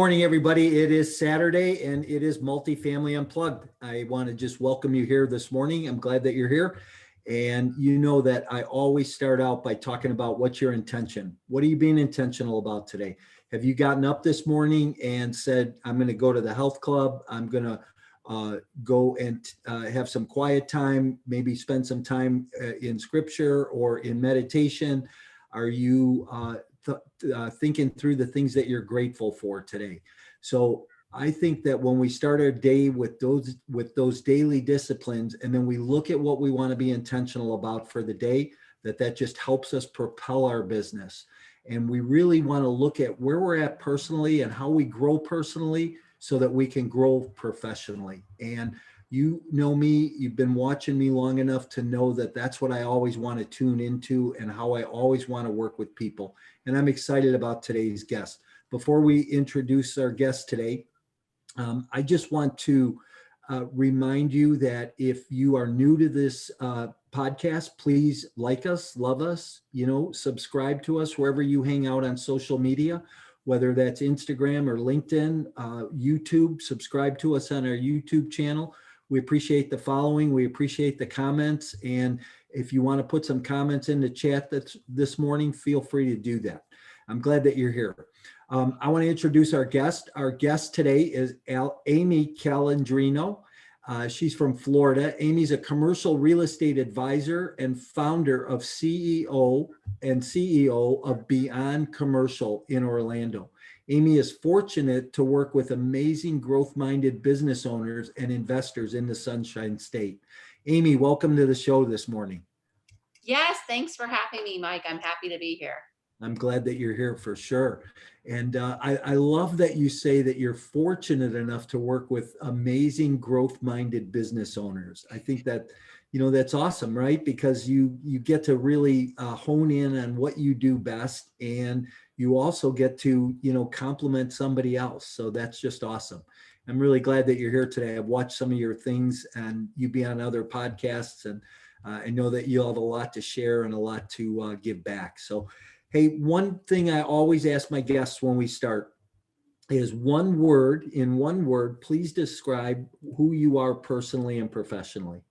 morning, everybody. It is Saturday and it is Multifamily Unplugged. I want to just welcome you here this morning. I'm glad that you're here. And you know that I always start out by talking about what's your intention. What are you being intentional about today? Have you gotten up this morning and said, I'm going to go to the health club. I'm going to go and have some quiet time, maybe spend some time in scripture or in meditation? Are you thinking through the things that you're grateful for today? So I think that when we start our day with those daily disciplines, and then we look at what we want to be intentional about for the day, that just helps us propel our business. And we really want to look at where we're at personally and how we grow personally so that we can grow professionally. And you know me, you've been watching me long enough to know that that's what I always want to tune into and how I always want to work with people. And I'm excited about today's guest. Before we introduce our guest today, I just want to remind you that if you are new to this podcast, please like us, love us, subscribe to us wherever you hang out on social media, whether that's Instagram or LinkedIn, YouTube. Subscribe to us on our YouTube channel. We appreciate the following. We appreciate the comments. And if you want to put some comments in the chat this morning, feel free to do that. I'm glad that you're here. I want to introduce our guest. Our guest today is Amy Calandrino. She's from Florida. Amy's a commercial real estate advisor and founder of CEO of Beyond Commercial in Orlando. Amy is fortunate to work with amazing growth-minded business owners and investors in the Sunshine State. Amy, welcome to the show this morning. Yes, thanks for having me, Mike. I'm happy to be here. I'm glad that you're here for sure. And I love that you say that you're fortunate enough to work with amazing growth-minded business owners. I think that, that's awesome, right? Because you get to really hone in on what you do best, and you also get to, compliment somebody else. So that's just awesome. I'm really glad that you're here today. I've watched some of your things and you be on other podcasts, and I know that you have a lot to share and a lot to give back. So hey, one thing I always ask my guests when we start is one word, please describe who you are personally and professionally.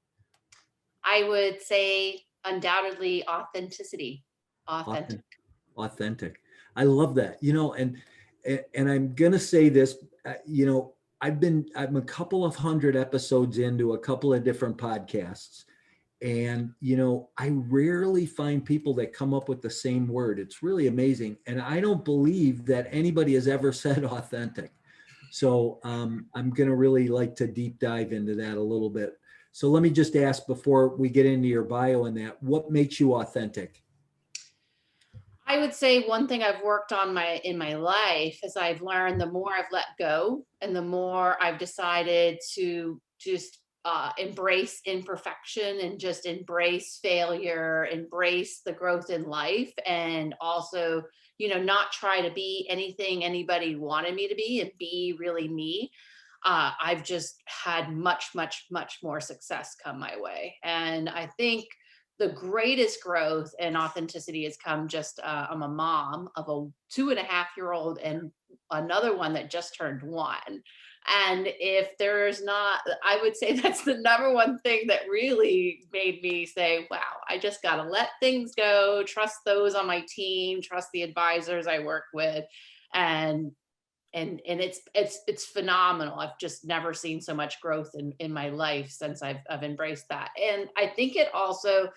I would say undoubtedly authenticity. Authentic. I love that, and I'm going to say this, I'm a couple of hundred episodes into a couple of different podcasts. And, I rarely find people that come up with the same word. It's really amazing. And I don't believe that anybody has ever said authentic. So I'm going to really like to deep dive into that a little bit. So let me just ask before we get into your bio and that, what makes you authentic? I would say one thing I've worked on in my life is I've learned the more I've let go and the more I've decided to just embrace imperfection and just embrace failure, embrace the growth in life, and also, not try to be anything anybody wanted me to be and be really me. I've just had much, much, much more success come my way. And I think the greatest growth and authenticity has come just, I'm a mom of a 2.5-year-old and another one that just turned 1. And if there's not, I would say that's the number one thing that really made me say, wow, I just got to let things go, trust those on my team, trust the advisors I work with. And it's phenomenal. I've just never seen so much growth in my life since I've embraced that. And I think it also,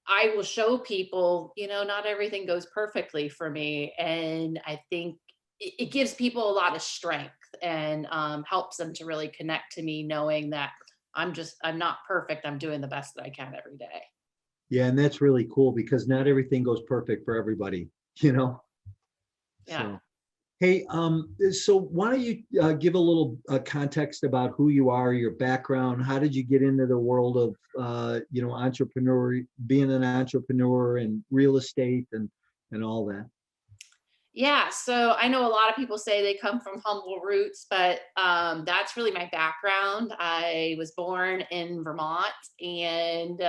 I will show people, not everything goes perfectly for me. And I think it gives people a lot of strength and helps them to really connect to me, knowing that I'm not perfect. I'm doing the best that I can every day. Yeah. And that's really cool because not everything goes perfect for everybody, Yeah. So. Hey, so why don't you give a little context about who you are, your background, how did you get into the world of, being an entrepreneur and real estate and all that? Yeah, so I know a lot of people say they come from humble roots, but that's really my background. I was born in Vermont, and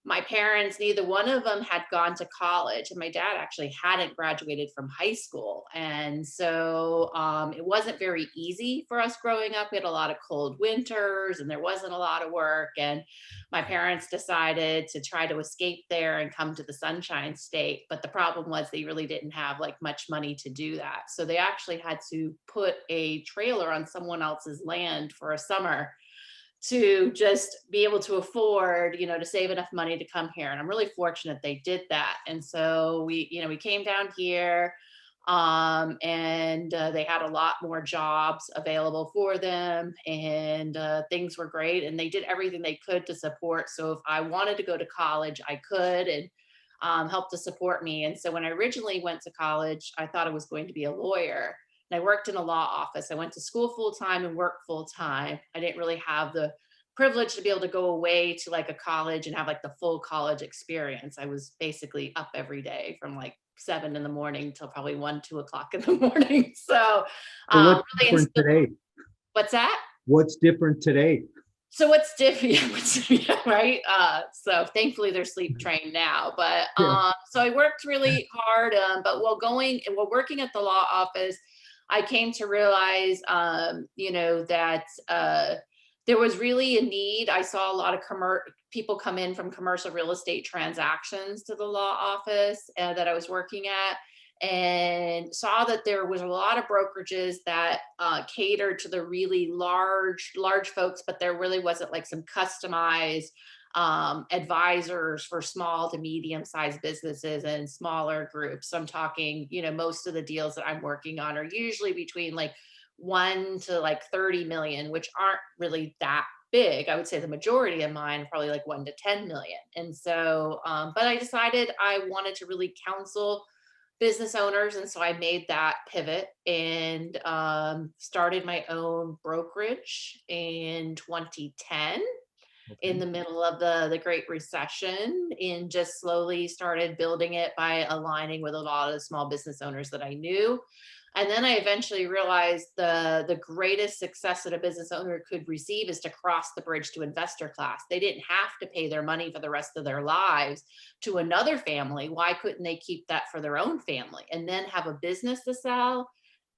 my parents, neither one of them had gone to college, and my dad actually hadn't graduated from high school. And so it wasn't very easy for us growing up. We had a lot of cold winters and there wasn't a lot of work. And my parents decided to try to escape there and come to the Sunshine State. But the problem was they really didn't have like much money to do that. So they actually had to put a trailer on someone else's land for a summer to just be able to afford, to save enough money to come here. And I'm really fortunate they did that. And so we came down here, and they had a lot more jobs available for them, and things were great. And they did everything they could to support. So if I wanted to go to college, I could, and help to support me. And so when I originally went to college, I thought I was going to be a lawyer. And I worked in a law office. I went to school full time and worked full time. I didn't really have the privilege to be able to go away to like a college and have like the full college experience. I was basically up every day from like 7 in the morning till probably 1, 2 o'clock in the morning. So So what's really different today? What's that? What's different today? So what's different, yeah, right? So thankfully they're sleep trained now, but Yeah. so I worked really hard, but while working at the law office, I came to realize, that there was really a need. I saw a lot of people come in from commercial real estate transactions to the law office that I was working at, and saw that there was a lot of brokerages that catered to the really large folks, but there really wasn't like some customized advisors for small to medium sized businesses and smaller groups. So I'm talking, most of the deals that I'm working on are usually between like 1 to like 30 million, which aren't really that big. I would say the majority of mine are probably like 1 to 10 million. And so, but I decided I wanted to really counsel business owners. And so I made that pivot and started my own brokerage in 2010 in the middle of the Great Recession, and just slowly started building it by aligning with a lot of the small business owners that I knew. And then I eventually realized the greatest success that a business owner could receive is to cross the bridge to investor class. They didn't have to pay their money for the rest of their lives to another family. Why couldn't they keep that for their own family and then have a business to sell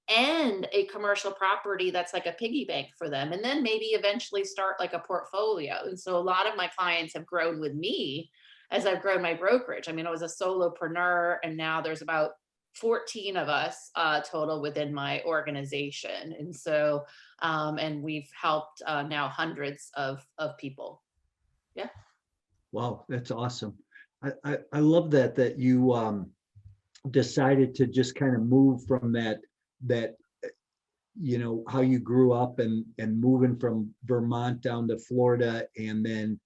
and a commercial property that's like a piggy bank for them, and then maybe eventually start like a portfolio? And so a lot of my clients have grown with me as I've grown my brokerage. I mean, I was a solopreneur, and now there's about 14 of us total within my organization. And so, and we've helped now hundreds of people. Yeah. Wow, that's awesome. I love that you decided to just kind of move from that how you grew up and moving from Vermont down to Florida, and then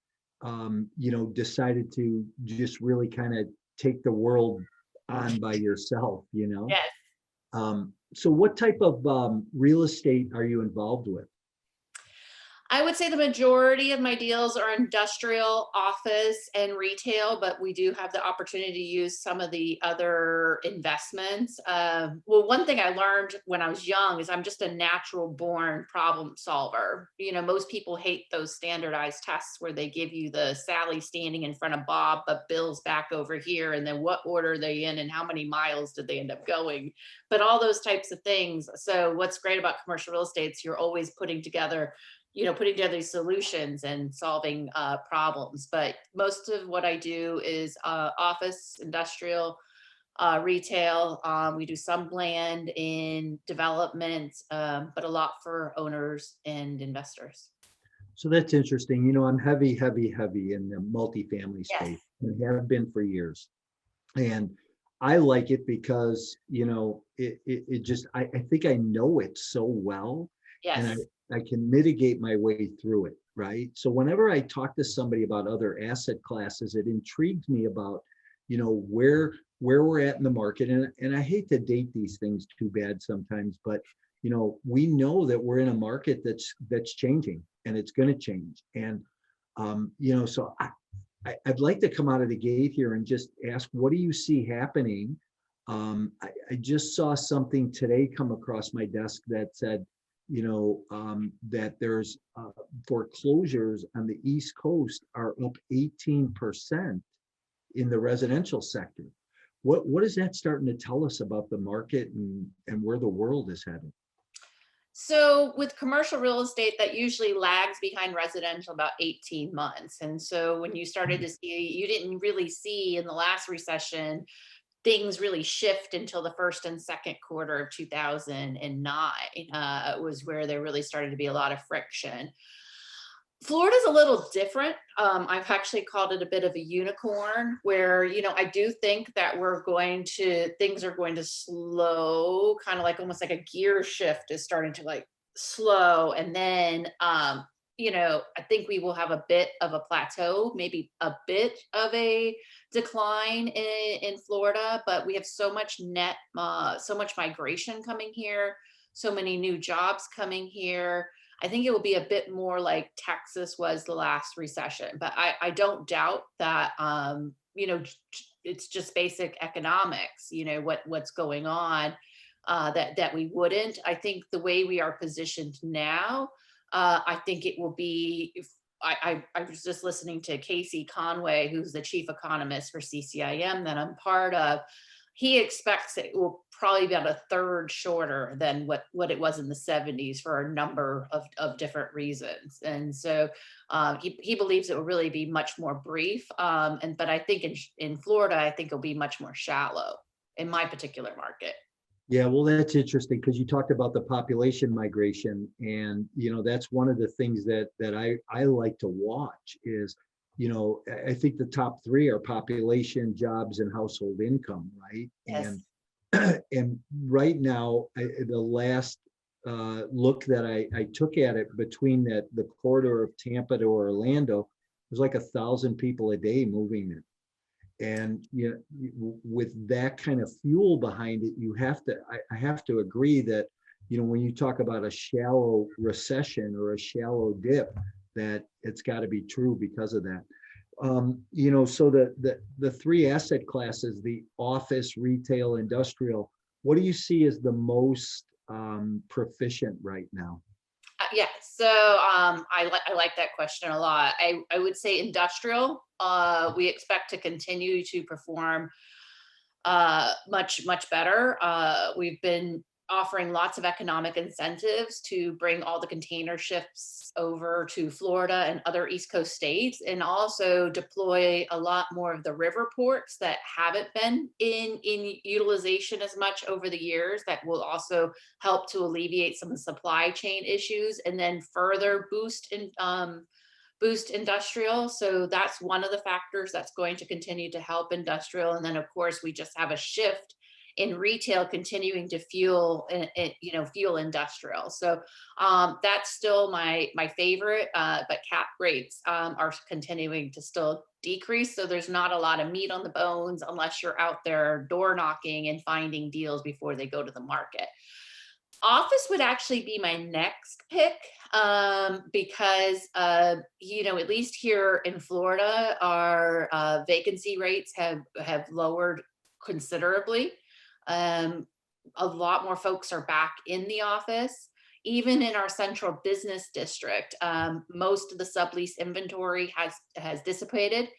decided to just really kind of take the world on by yourself. Yes. So what type of real estate are you involved with? I would say the majority of my deals are industrial, office, and retail, but we do have the opportunity to use some of the other investments. Well, one thing I learned when I was young is I'm just a natural born problem solver. Most people hate those standardized tests where they give you the Sally standing in front of Bob, but Bill's back over here, and then what order are they in and how many miles did they end up going? But all those types of things. So what's great about commercial real estate is you're always putting together these solutions and solving problems. But most of what I do is office, industrial, retail. We do some land in development, but a lot for owners and investors. So that's interesting. I'm heavy in the multifamily Yes. space and have been for years. And I like it because, it just, I think I know it so well. Yes. And I can mitigate my way through it, right? So whenever I talk to somebody about other asset classes, it intrigues me about, where we're at in the market. And I hate to date these things too bad sometimes, but we know that we're in a market that's changing, and it's going to change. And so I'd like to come out of the gate here and just ask, what do you see happening? I just saw something today come across my desk that said, that there's foreclosures on the East Coast are up 18% in the residential sector. What is that starting to tell us about the market and where the world is headed? So with commercial real estate, that usually lags behind residential about 18 months. And so when you started to see, you didn't really see in the last recession, things really shift until the first and second quarter of 2009 was where there really started to be a lot of friction. Florida's a little different. I've actually called it a bit of a unicorn where, I do think that things are going to slow, kind of like almost like a gear shift is starting to like slow. And then, I think we will have a bit of a plateau, maybe a bit of a decline in Florida, but we have so much so much migration coming here, so many new jobs coming here. I think it will be a bit more like Texas was the last recession, but I don't doubt that, it's just basic economics, what's going on, that we wouldn't. I think the way we are positioned now, I think it will be, I was just listening to Casey Conway, who's the chief economist for CCIM that I'm part of. He expects it will probably be about a third shorter than what it was in the 70s for a number of different reasons. And so he believes it will really be much more brief. But I think in Florida, I think it'll be much more shallow in my particular market. Yeah, well, that's interesting because you talked about the population migration, and that's one of the things that I like to watch is, I think the top three are population, jobs, and household income, right? Yes. And right now, the last look that I took at it between the corridor of Tampa to Orlando, there's like 1,000 people a day moving there. And with that kind of fuel behind it, I have to agree that, when you talk about a shallow recession or a shallow dip, that it's got to be true because of that. So the three asset classes, the office, retail, industrial, what do you see as the most proficient right now? Yeah, so I like that question a lot. I would say industrial. We expect to continue to perform much better. We've been offering lots of economic incentives to bring all the container ships over to Florida and other East Coast states, and also deploy a lot more of the river ports that haven't been in utilization as much over the years. That will also help to alleviate some of the supply chain issues, and then further boost industrial. So that's one of the factors that's going to continue to help industrial. And then of course we just have a shift in retail continuing to fuel industrial. So that's still my favorite, but cap rates are continuing to still decrease. So there's not a lot of meat on the bones unless you're out there door knocking and finding deals before they go to the market. Office would actually be my next pick, because at least here in Florida, our vacancy rates have lowered considerably. A lot more folks are back in the office. Even in our central business district, most of the sublease inventory has dissipated,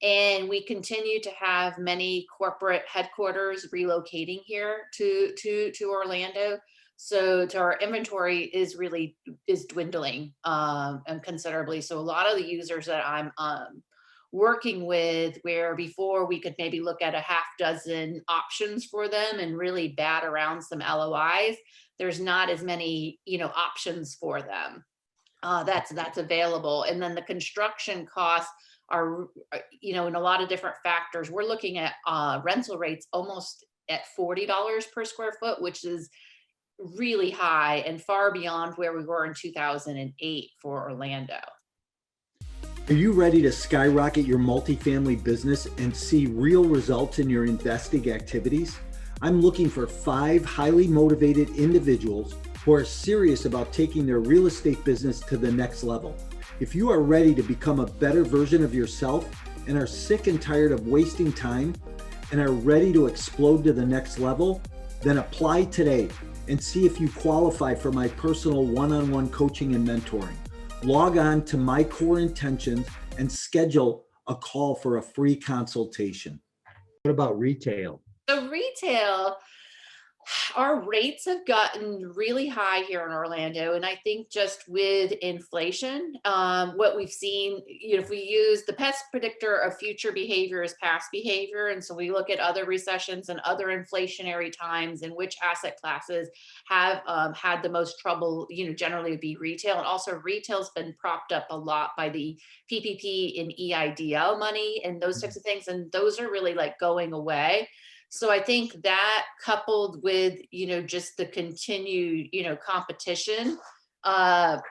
and we continue to have many corporate headquarters relocating here to Orlando. So our inventory is dwindling and considerably. So a lot of the users that I'm working with, where before we could maybe look at a half dozen options for them and really bat around some LOIs, there's not as many options for them that's available. And then the construction costs are in a lot of different factors. We're looking at rental rates almost at $40 per square foot, which is really high and far beyond where we were in 2008 for Orlando. Are you ready to skyrocket your multifamily business and see real results in your investing activities? I'm looking for 5 highly motivated individuals who are serious about taking their real estate business to the next level. If you are ready to become a better version of yourself and are sick and tired of wasting time and are ready to explode to the next level, then apply today. and see if you qualify for my personal one-on-one coaching and mentoring. Log on to My Core Intentions and schedule a call for a free consultation. What about retail? So retail, our rates have gotten really high here in Orlando, and I think just with inflation, what we've seen, if we use the past predictor of future behavior is past behavior, and so we look at other recessions and other inflationary times and which asset classes have had the most trouble, generally would be retail, and also retail's been propped up a lot by the PPP and EIDL money and those types of things, and those are really like going away. So I think that coupled with, just the continued, competition, I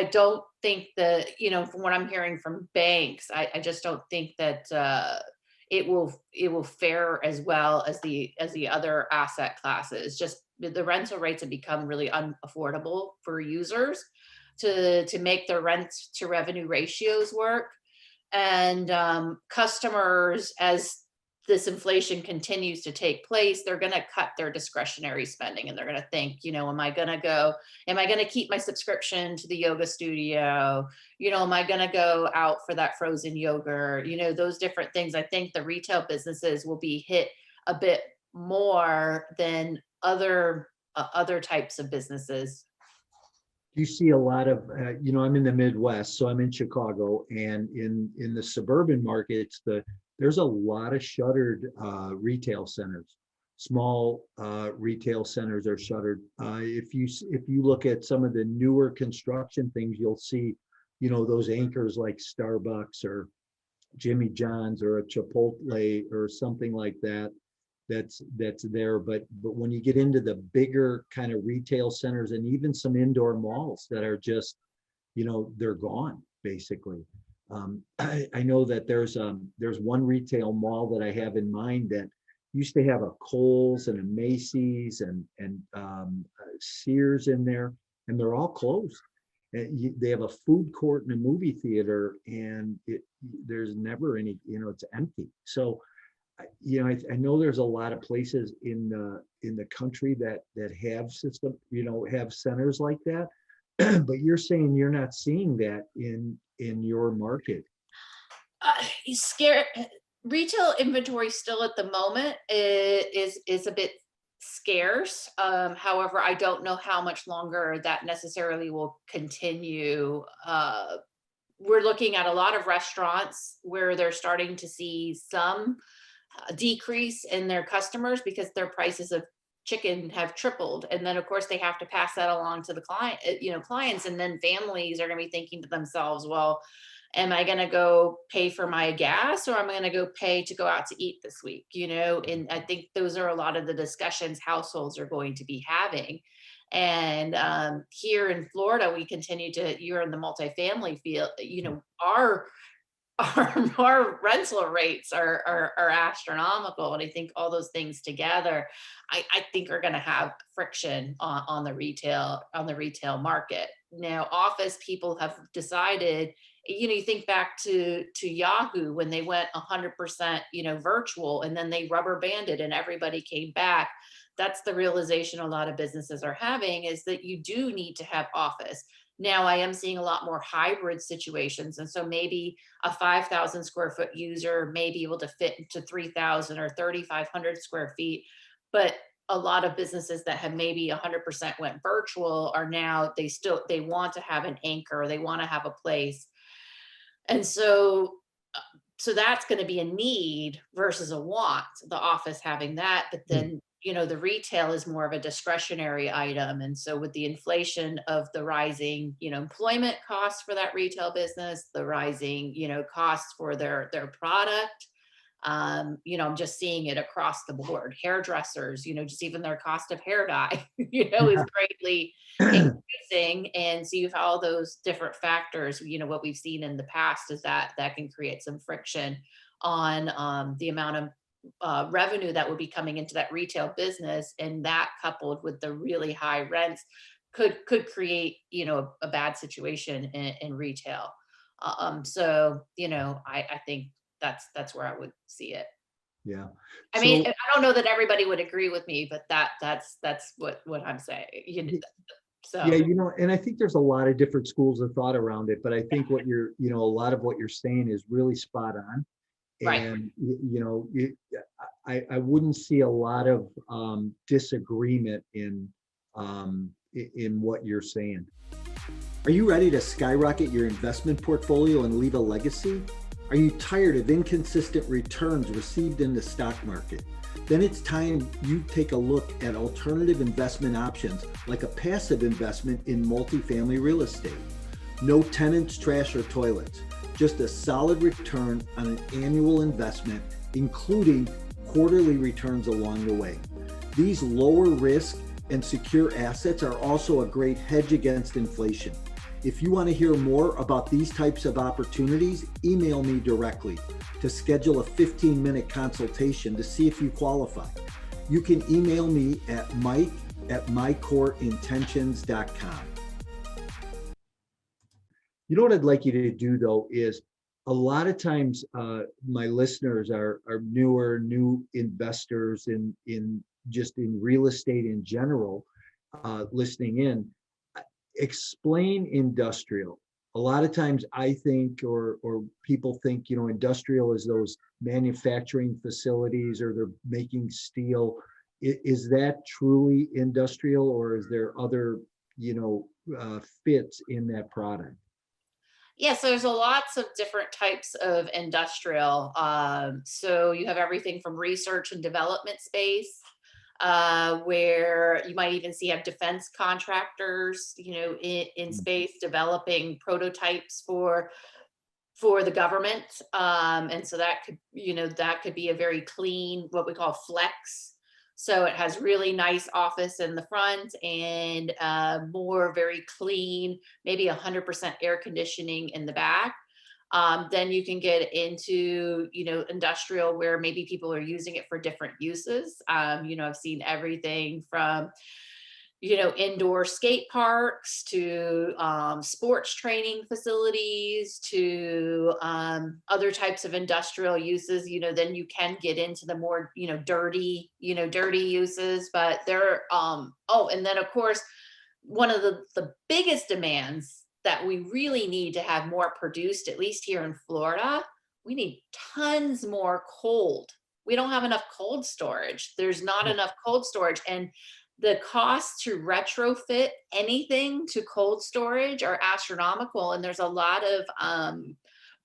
don't think that, from what I'm hearing from banks, I just don't think that it will fare as well as the other asset classes. Just the rental rates have become really unaffordable for users to make their rent to revenue ratios work. And customers, as this inflation continues to take place, they're going to cut their discretionary spending, and they're going to think, am I going to keep my subscription to the yoga studio? Am I going to go out for that frozen yogurt? Those different things. I think the retail businesses will be hit a bit more than other types of businesses. You see a lot of, I'm in the Midwest, so I'm in Chicago, and in the suburban markets, there's a lot of shuttered retail centers. Small retail centers are shuttered. If you look at some of the newer construction things, you'll see, those anchors like Starbucks or Jimmy John's or a Chipotle or something like that. That's there, but when you get into the bigger kind of retail centers and even some indoor malls that are just, they're gone basically. I know that there's one retail mall that I have in mind that used to have a Kohl's and a Macy's and Sears in there, and they're all closed. They have a food court and a movie theater, and there's never any, it's empty. So I know there's a lot of places in the country that have have centers like that, but you're saying you're not seeing that in your market. Scare Retail inventory still at the moment is a bit scarce. However, I don't know how much longer that necessarily will continue. We're looking at a lot of restaurants where they're starting to see some decrease in their customers because their prices of chicken have tripled, and then of course they have to pass that along to the clients, and then families are going to be thinking to themselves, well, am I going to go pay for my gas, or am I going to go pay to go out to eat this week? And I think those are a lot of the discussions households are going to be having. And here in Florida, we continue to, you're in the multifamily field, our rental rates are astronomical, and I think all those things together, I think are going to have friction on the retail market. Now, office people have decided, you think back to Yahoo when they went 100%, virtual, and then they rubber banded and everybody came back. That's the realization a lot of businesses are having, is that you do need to have office. Now, I am seeing a lot more hybrid situations. And so maybe a 5,000 square foot user may be able to fit into 3,000 or 3,500 square feet. But a lot of businesses that have maybe 100% went virtual are now, they want to have an anchor, they want to have a place. And so that's going to be a need versus a want, the office having that. But then, the retail is more of a discretionary item. And so with the inflation of the rising, employment costs for that retail business, the rising, costs for their product, I'm just seeing it across the board. Hairdressers, just even their cost of hair dye, is greatly increasing. And so you've all those different factors. What we've seen in the past is that can create some friction on the amount of revenue that would be coming into that retail business, and that coupled with the really high rents could create a bad situation in retail. So I think that's where I would see it. Yeah. I mean, So I don't know that everybody would agree with me, but that's what I'm saying, yeah, so, you know, and I think there's a lot of different schools of thought around it, but I think what you're, you know, a lot of what you're saying is really spot on. right. And you know, I wouldn't see a lot of disagreement in what you're saying. Are you ready to skyrocket your investment portfolio and leave a legacy? Are you tired of inconsistent returns received in the stock market? Then it's time you take a look at alternative investment options like a passive investment in multifamily real estate. No tenants, trash, or toilets, just a solid return on an annual investment, including quarterly returns along the way. These lower risk and secure assets are also a great hedge against inflation. If you want to hear more about these types of opportunities, email me directly to schedule a 15-minute consultation to see if you qualify. You can email me at mike@mycoreintentions.com. You know what I'd like you to do though is a lot of times my listeners are new investors in just in real estate in general, listening in. Explain industrial. A lot of times I think, or people think, you know, industrial is those manufacturing facilities or they're making steel. Is that truly industrial, or is there other, you know, fits in that product? Yeah, so there's a lots of different types of industrial. So you have everything from research and development space, where you might even see have defense contractors, in space developing prototypes for the government. And so that could be a very clean, what we call flex. So it has really nice office in the front and more very clean, maybe 100% air conditioning in the back. Then you can get into, industrial where maybe people are using it for different uses. I've seen everything from, indoor skate parks to sports training facilities to other types of industrial uses. Then you can get into the more, dirty uses. But there, and then of course, one of the biggest demands that we really need to have more produced, at least here in Florida, we need tons more cold. We don't have enough cold storage. There's not enough cold storage. And the costs to retrofit anything to cold storage are astronomical. And there's a lot of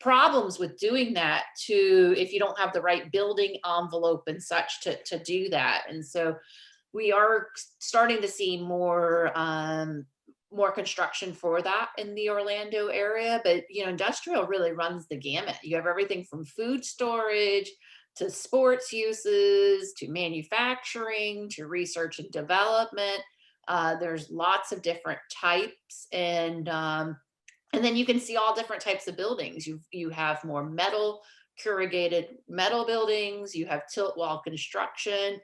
problems with doing that if you don't have the right building envelope and such to do that. And so we are starting to see more construction for that in the Orlando area. But industrial really runs the gamut. You have everything from food storage to sports uses to manufacturing to research and development. There's lots of different types, and then you can see all different types of buildings. You have more corrugated metal buildings. You have tilt wall construction.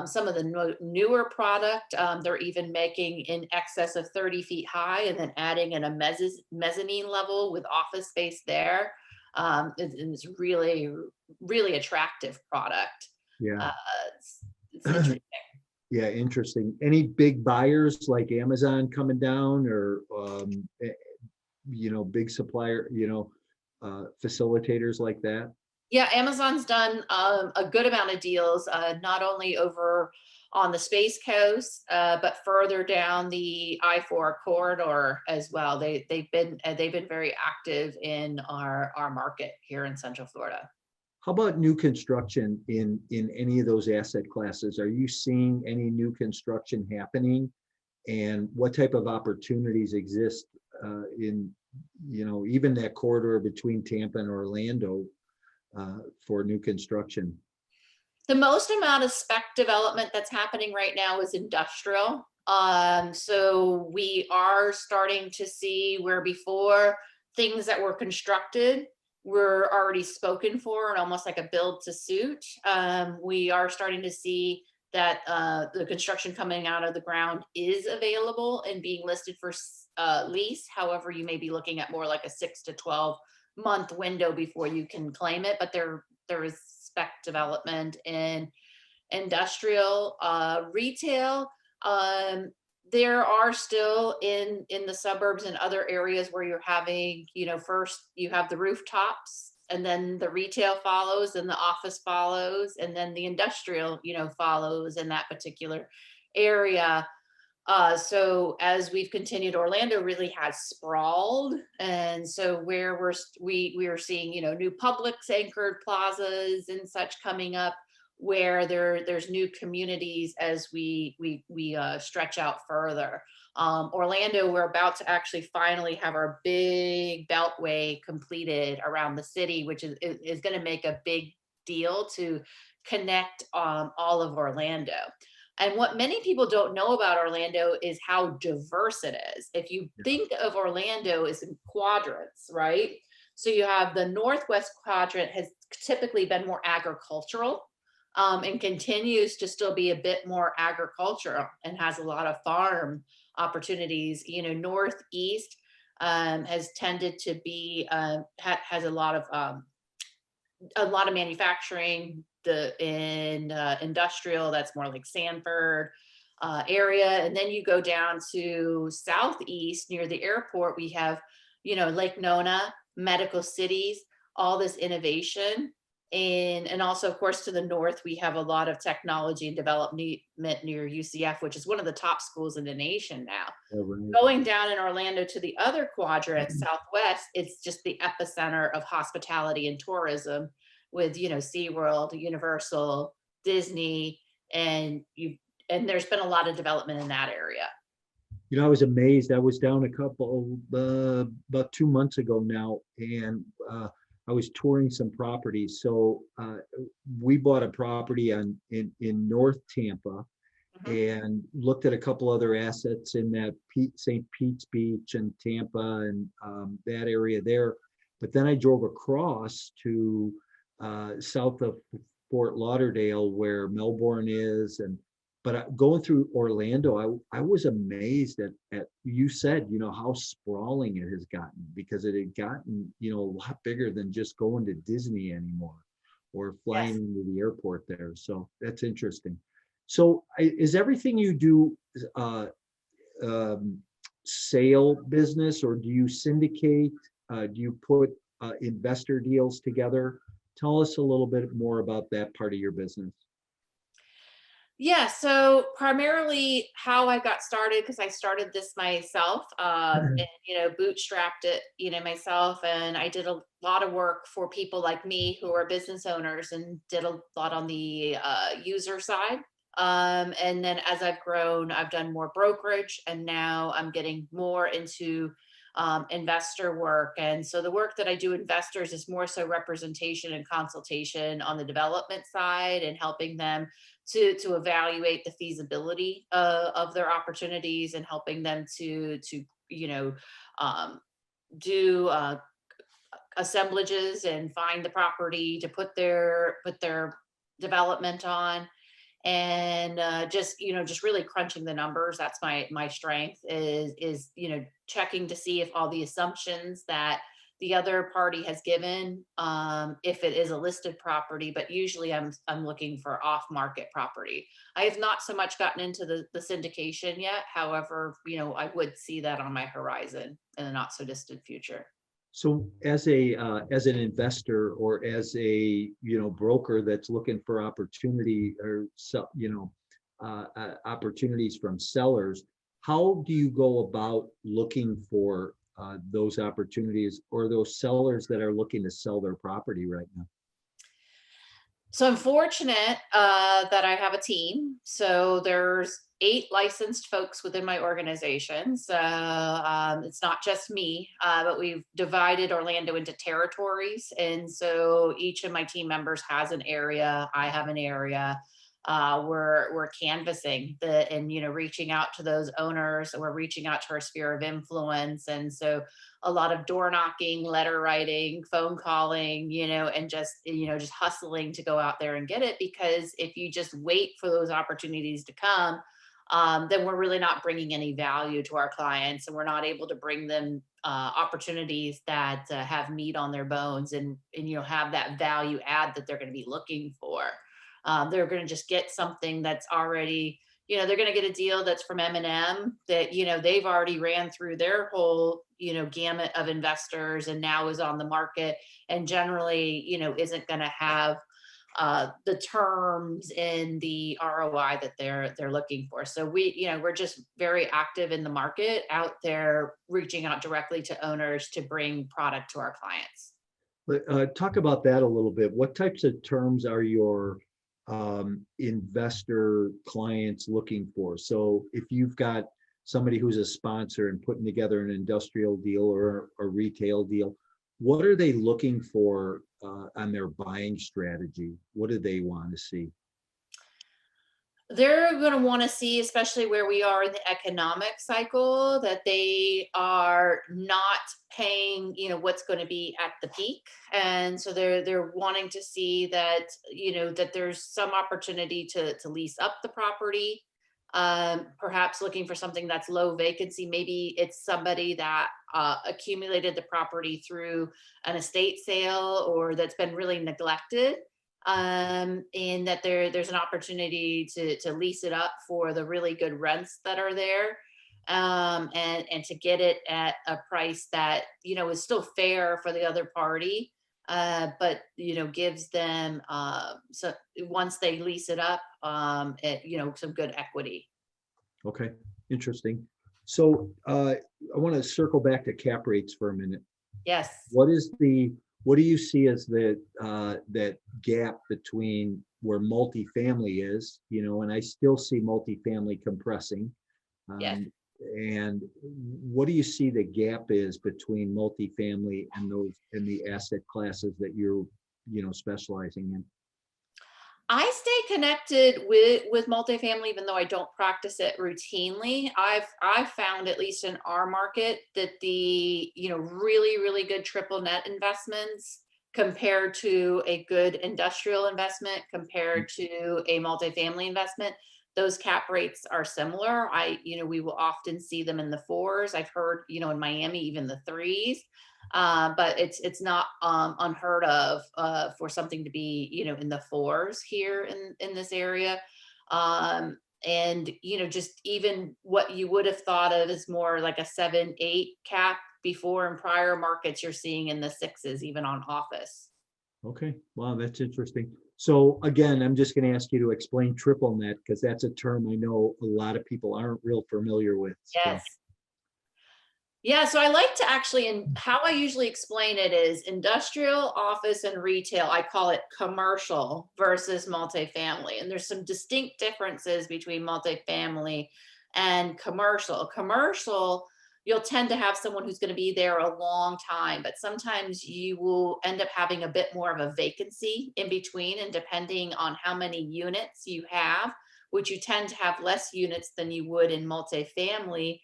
Some of the newer product, they're even making in excess of 30 feet high and then adding in a mezzanine level with office space there. It's really, really attractive product. Yeah. Uh, it's interesting. Yeah, interesting. Any big buyers like Amazon coming down, or big supplier, facilitators like that? Yeah, Amazon's done a good amount of deals, not only over on the Space Coast, but further down the I-4 corridor as well. They've been very active in our market here in Central Florida. How about new construction in any of those asset classes? Are you seeing any new construction happening? And what type of opportunities exist in, even that corridor between Tampa and Orlando for new construction? The most amount of spec development that's happening right now is industrial. So we are starting to see where before things that were constructed were already spoken for and almost like a build to suit. We are starting to see that the construction coming out of the ground is available and being listed for lease. However, you may be looking at more like a 6 to 12 month window before you can claim it, but there is spec development in industrial, retail. There are still in the suburbs and other areas where you're having, first you have the rooftops, and then the retail follows, and the office follows, and then the industrial, follows in that particular area. So as we've continued, Orlando really has sprawled, and so where we are seeing, new Publix anchored plazas and such coming up, where there's new communities as we stretch out further. Orlando, we're about to actually finally have our big beltway completed around the city, which is going to make a big deal to connect all of Orlando. And what many people don't know about Orlando is how diverse it is. If you think of Orlando as in quadrants, right? So you have the Northwest quadrant has typically been more agricultural, and continues to still be a bit more agricultural and has a lot of farm opportunities. Northeast has tended to be, has a lot of manufacturing, industrial, that's more like Sanford area. And then you go down to southeast near the airport, we have, Lake Nona, medical cities, all this innovation. And also, of course, to the north, we have a lot of technology and development near UCF, which is one of the top schools in the nation now. Yeah, right. Going down in Orlando to the other quadrant, Southwest, it's just the epicenter of hospitality and tourism with, SeaWorld, Universal, Disney, and there's been a lot of development in that area. I was amazed. I was down about 2 months ago now, and I was touring some properties. So we bought a property in North Tampa, and looked at a couple other assets in that St. Pete's Beach and Tampa and that area there. But then I drove across to south of Fort Lauderdale, where Melbourne is, but going through Orlando, I was amazed at you said, how sprawling it has gotten, because it had gotten, a lot bigger than just going to Disney anymore or flying into the airport there. So that's interesting. So is everything you do sale business, or do you syndicate? Do you put investor deals together? Tell us a little bit more about that part of your business. Yeah, so primarily how I got started, because I started this myself, and bootstrapped it, myself, and I did a lot of work for people like me who are business owners, and did a lot on the user side. And then as I've grown, I've done more brokerage, and now I'm getting more into investor work. And so the work that I do investors is more so representation and consultation on the development side, and helping them to evaluate the feasibility of their opportunities, and helping them to do assemblages and find the property to put their development on. And just really crunching the numbers. That's my strength, is checking to see if all the assumptions that the other party has given, if it is a listed property. But usually I'm looking for off market property. I have not so much gotten into the syndication yet. However, I would see that on my horizon in the not so distant future. So as an investor, or as a broker that's looking for opportunity, or opportunities from sellers, how do you go about looking for those opportunities, or those sellers that are looking to sell their property right now? So I'm fortunate that I have a team. So there's 8 licensed folks within my organization. So it's not just me, but we've divided Orlando into territories. And so each of my team members has an area. I have an area. We're canvassing and reaching out to those owners. We're reaching out to our sphere of influence. And so a lot of door knocking, letter writing, phone calling, and just hustling to go out there and get it. Because if you just wait for those opportunities to come, then we're really not bringing any value to our clients, and we're not able to bring them opportunities that have meat on their bones, and have that value add that they're going to be looking for. They're going to just get something that's already, they're going to get a deal that's from M&M that they've already ran through their whole gamut of investors and now is on the market, and generally isn't going to have the terms and the ROI that they're looking for. So we're just very active in the market out there, reaching out directly to owners to bring product to our clients. But talk about that a little bit. What types of terms are your investor clients looking for? So if you've got somebody who's a sponsor and putting together an industrial deal or a retail deal, what are they looking for on their buying strategy? What do they want to see? They're going to want to see, especially where we are in the economic cycle, that they are not paying, what's going to be at the peak. And so they're wanting to see that, that there's some opportunity to lease up the property. Perhaps looking for something that's low vacancy. Maybe it's somebody that accumulated the property through an estate sale or that's been really neglected, and that there's an opportunity to lease it up for the really good rents that are there, and to get it at a price that is still fair for the other party, but gives them, so once they lease it up, some good equity. Okay, interesting. So I want to circle back to cap rates for a minute. Yes. What do you see as that gap between where multifamily is, and I still see multifamily compressing. Yes. And what do you see the gap is between multifamily and the asset classes that you're, specializing in? I stay connected with multifamily, even though I don't practice it routinely. I've found, at least in our market, that the really really good triple net investments compared to a good industrial investment compared to a multifamily investment, those cap rates are similar. We will often see them in the fours. I've heard in Miami even the threes. But it's not unheard of for something to be in the fours here in this area, and just even what you would have thought of as more like a 7-8 cap before, in prior markets you're seeing in the sixes even on office. Okay, wow, that's interesting. So again, I'm just going to ask you to explain triple net, because that's a term I know a lot of people aren't real familiar with. Yes. Yeah, so I like to actually, and how I usually explain it is industrial, office, and retail. I call it commercial versus multifamily. And there's some distinct differences between multifamily and commercial. Commercial, you'll tend to have someone who's going to be there a long time, but sometimes you will end up having a bit more of a vacancy in between. And depending on how many units you have, which you tend to have less units than you would in multifamily,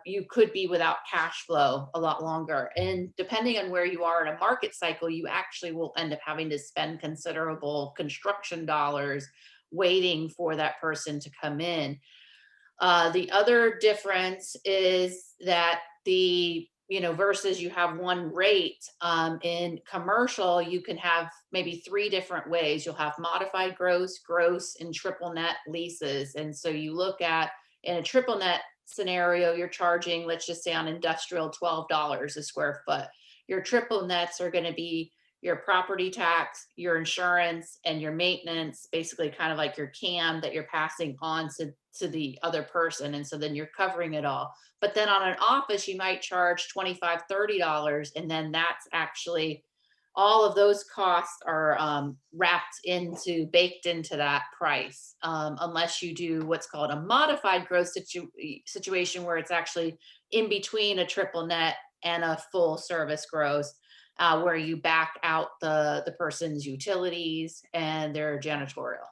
you could be without cash flow a lot longer. And depending on where you are in a market cycle, you actually will end up having to spend considerable construction dollars waiting for that person to come in. The other difference is that versus you have one rate, in commercial, you can have maybe three different ways. You'll have modified gross, and triple net leases. And so you look at, in a triple net scenario, you're charging, let's just say on industrial, $12 a square foot. Your triple nets are going to be your property tax, your insurance, and your maintenance, basically kind of like your CAM that you're passing on to the other person. And so then you're covering it all. But then on an office, you might charge $25, $30, and then that's actually all of those costs are baked into that price, unless you do what's called a modified gross situation, where it's actually in between a triple net and a full service gross, where you back out the person's utilities and their janitorial.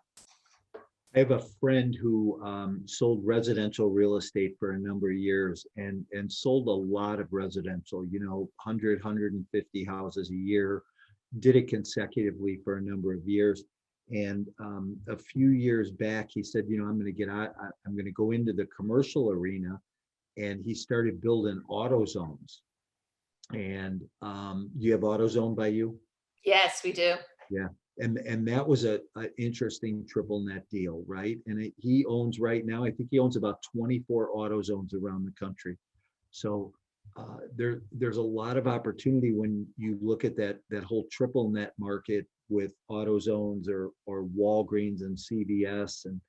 I have a friend who sold residential real estate for a number of years and sold a lot of residential, 100, 150 houses a year, did it consecutively for a number of years. And a few years back, he said, I'm going to get out, I'm going to go into the commercial arena. And he started building auto zones. And you have AutoZone by you? Yes, we do. Yeah. And that was a interesting triple net deal, right? And he owns right now, I think he owns about 24 AutoZones around the country. So there's a lot of opportunity when you look at that whole triple net market with AutoZones or Walgreens and CVS and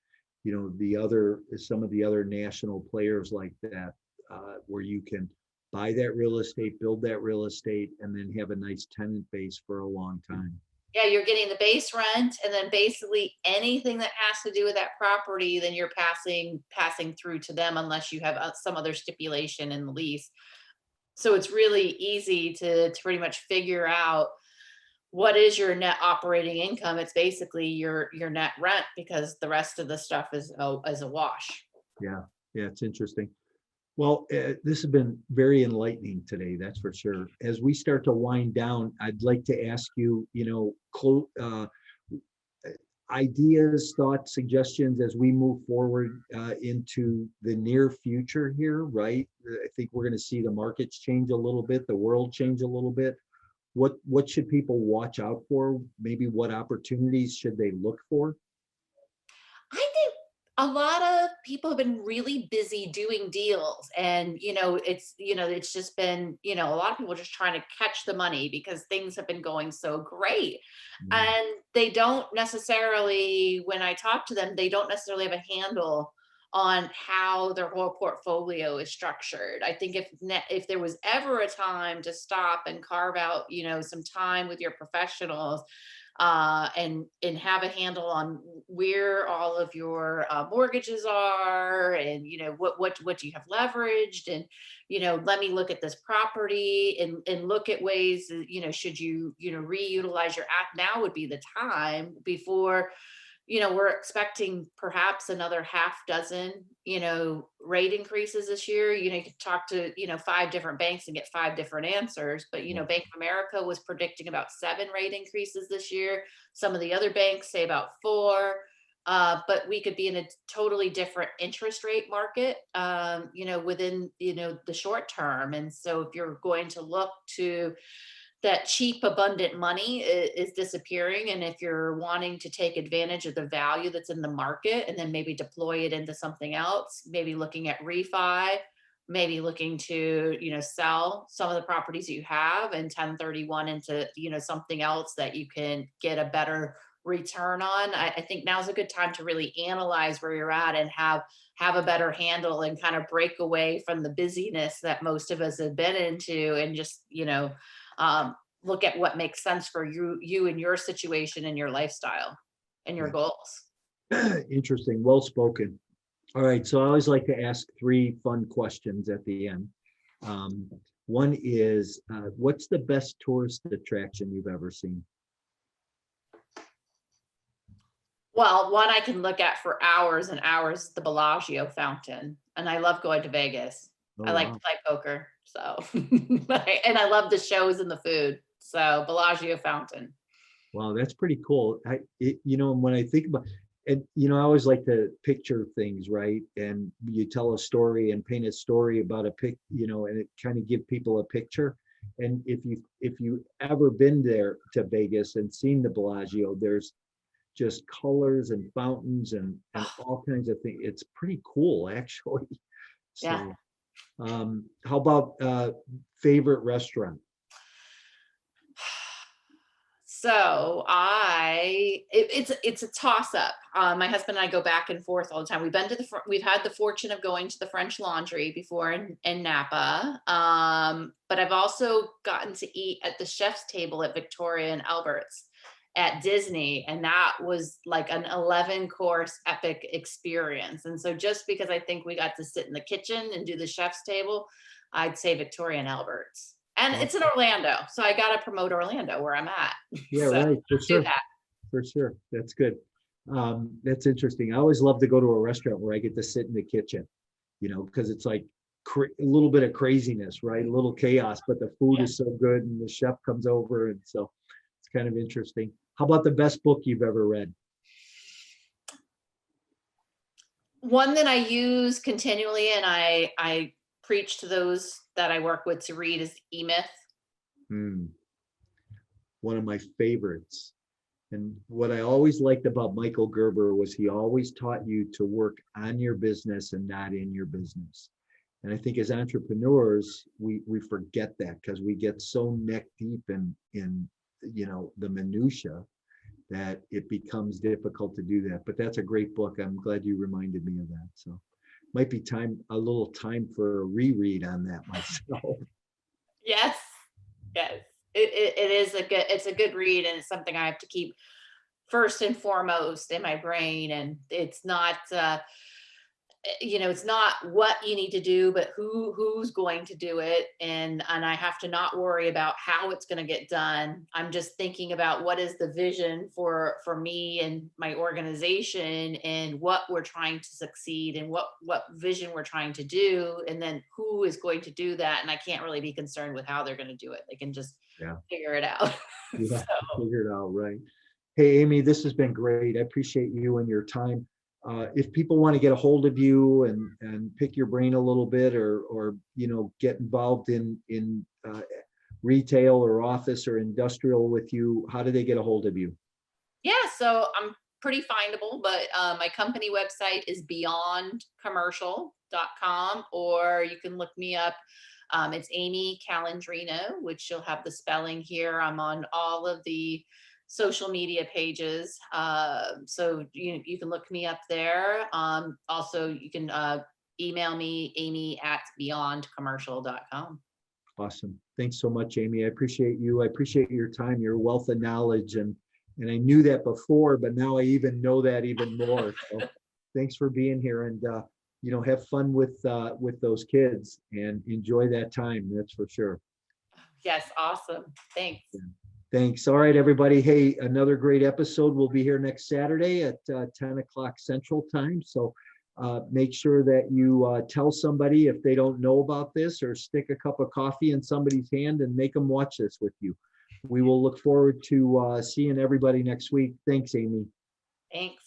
some of the other national players like that, where you can buy that real estate, build that real estate, and then have a nice tenant base for a long time. Yeah, you're getting the base rent, and then basically anything that has to do with that property, then you're passing through to them unless you have some other stipulation in the lease. So it's really easy to pretty much figure out what is your net operating income. It's basically your net rent, because the rest of the stuff is a wash. Yeah, it's interesting. Well, this has been very enlightening today, that's for sure. As we start to wind down, I'd like to ask you, ideas, thoughts, suggestions as we move forward into the near future here, right? I think we're going to see the markets change a little bit, the world change a little bit. What should people watch out for? Maybe what opportunities should they look for? I think a lot of people have been really busy doing deals, and it's just been, a lot of people just trying to catch the money because things have been going so great. Mm, And they don't necessarily, when I talk to them, they don't necessarily have a handle on how their whole portfolio is structured. I think if there was ever a time to stop and carve out, some time with your professionals, and have a handle on where all of your mortgages are, and what do you have leveraged, and let me look at this property and look at ways, should you reutilize your app. Now would be the time, before we're expecting perhaps another half dozen, rate increases this year. You could talk to, 5 different banks and get 5 different answers. But, yeah, Bank of America was predicting about 7 rate increases this year. Some of the other banks say about 4. But we could be in a totally different interest rate market, within, the short term. And so if you're going to look to that cheap, abundant money is disappearing. And if you're wanting to take advantage of the value that's in the market and then maybe deploy it into something else, maybe looking at refi, maybe looking to, sell some of the properties you have and 1031 into, something else that you can get a better return on. I think now's a good time to really analyze where you're at and have a better handle and kind of break away from the busyness that most of us have been into, and just, look at what makes sense for you and your situation and your lifestyle and your yeah. goals. Interesting. Well spoken. All right. So I always like to ask 3 fun questions at the end. One is, what's the best tourist attraction you've ever seen? Well, one I can look at for hours and hours, the Bellagio Fountain. And I love going to Vegas. Oh, I like to wow. play poker. So, and I love the shows and the food. So Bellagio Fountain. Wow, that's pretty cool. When I think about, and I always like to picture things, right? And you tell a story and paint a story about a and it kind of give people a picture. And if you ever been there to Vegas and seen the Bellagio, there's just colors and fountains and all kinds of things. It's pretty cool, actually. Yeah. So, how about favorite restaurant? So it's a toss up. My husband and I go back and forth all the time. We've had the fortune of going to the French Laundry before in Napa. But I've also gotten to eat at the chef's table at Victoria and Albert's at Disney. And that was like an 11-course epic experience. And so just because I think we got to sit in the kitchen and do the chef's table, I'd say Victoria and Albert's. And it's in Orlando, so I got to promote Orlando where I'm at. Yeah, So right. For do sure. that. For sure. That's good. That's interesting. I always love to go to a restaurant where I get to sit in the kitchen, because it's like a little bit of craziness, right? A little chaos, but the food Yeah. is so good and the chef comes over. And so it's kind of interesting. How about the best book you've ever read? One that I use continually and I preach to those that I work with to read is E-Myth. Hmm. One of my favorites. And what I always liked about Michael Gerber was he always taught you to work on your business and not in your business. And I think as entrepreneurs, we forget that because we get so neck deep in the minutia that it becomes difficult to do that. But that's a great book. I'm glad you reminded me of that. So might be a little time for a reread on that myself. Yes, yes. It is it's a good read, and it's something I have to keep first and foremost in my brain. And it's not it's not what you need to do, but who's going to do it. And I have to not worry about how it's going to get done. I'm just thinking about what is the vision for me and my organization, and what we're trying to succeed, and what vision we're trying to do, and then who is going to do that. And I can't really be concerned with how they're going to do it. They can just Yeah, figure it out. you have So to figure it out, right? Hey, Amy, this has been great. I appreciate you and your time. If people want to get a hold of you and pick your brain a little bit, or get involved in retail or office or industrial with you, how do they get a hold of you? yeah, so I'm pretty findable, but my company website is beyondcommercial.com, or you can look me up. It's Amy Calandrino, which you'll have the spelling here. I'm on all of the social media pages. So you can look me up there. Also, you can email me, amy@beyondcommercial.com. Awesome. Thanks so much, Amy. I appreciate you. I appreciate your time, your wealth of knowledge, and I knew that before, but now I even know that even more. So thanks for being here, and have fun with those kids and enjoy that time. That's for sure. Yes, awesome. Thanks. Thanks. All right, everybody. Hey, another great episode. We'll be here next Saturday at 10 o'clock Central Time. So make sure that you tell somebody if they don't know about this, or stick a cup of coffee in somebody's hand and make them watch this with you. We will look forward to seeing everybody next week. Thanks, Amy. Thanks.